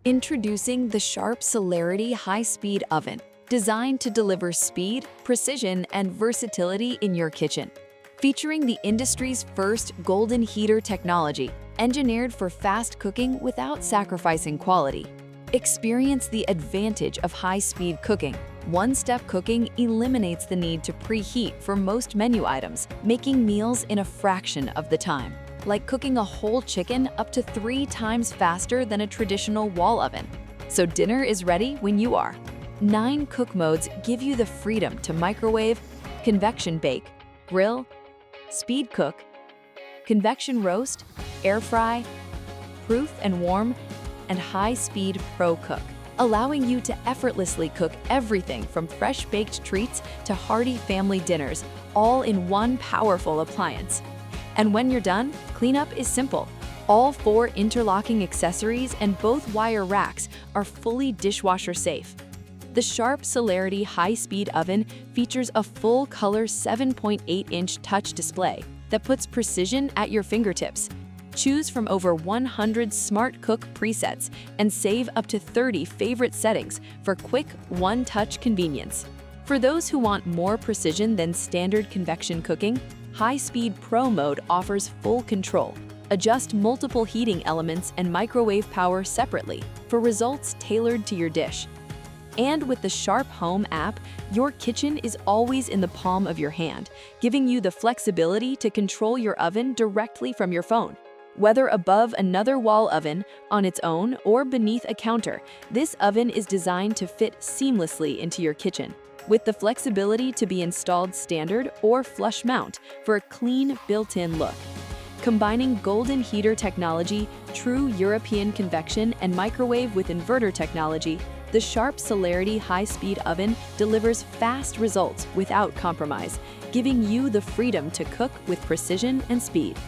Introducing the Sharp Celerity High-Speed Oven, designed to deliver speed, precision, and versatility in your kitchen. Featuring the industry's first golden heater technology, engineered for fast cooking without sacrificing quality. Experience the advantage of high-speed cooking. One-step cooking eliminates the need to preheat for most menu items, making meals in a fraction of the time. Like cooking a whole chicken up to 3 times faster than a traditional wall oven. So dinner is ready when you are. 9 cook modes give you the freedom to microwave, convection bake, grill, speed cook, convection roast, air fry, proof and warm, and high-speed pro cook, allowing you to effortlessly cook everything from fresh baked treats to hearty family dinners, all in one powerful appliance. And when you're done, cleanup is simple. All 4 interlocking accessories and both wire racks are fully dishwasher safe. The Sharp Celerity High-Speed Oven features a full-color 7.8-inch touch display that puts precision at your fingertips. Choose from over 100 Smart Cook presets and save up to 30 favorite settings for quick, one-touch convenience. For those who want more precision than standard convection cooking, High-Speed Pro mode offers full control. Adjust multiple heating elements and microwave power separately for results tailored to your dish. And with the Sharp Home app, your kitchen is always in the palm of your hand, giving you the flexibility to control your oven directly from your phone. Whether above another wall oven, on its own, or beneath a counter, this oven is designed to fit seamlessly into your kitchen, with the flexibility to be installed standard or flush mount for a clean, built-in look. Combining golden heater technology, True European Convection, and microwave with Inverter Technology, the Sharp Celerity High-Speed Oven delivers fast results without compromise, giving you the freedom to cook with precision and speed.